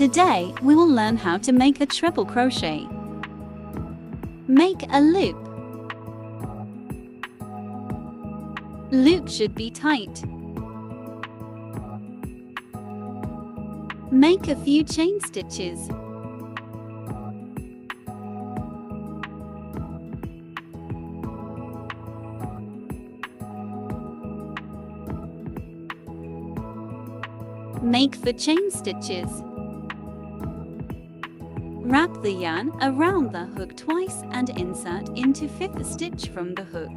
Today, we will learn how to make a treble crochet. Make a loop. Loop should be tight. Make a few chain stitches. Make the chain stitches. Wrap the yarn around the hook twice and insert into 5th stitch from the hook.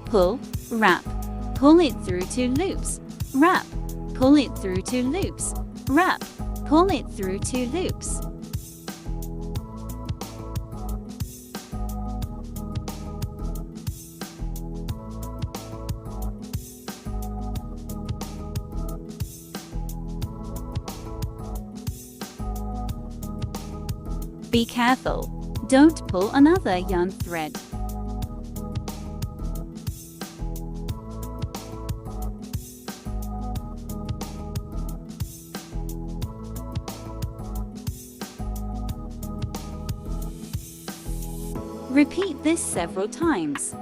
Pull, wrap, pull it through 2 loops, wrap, pull it through 2 loops, wrap, pull it through 2 loops. Be careful, don't pull another yarn thread. Repeat this several times.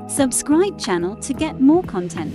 Subscribe channel to get more content.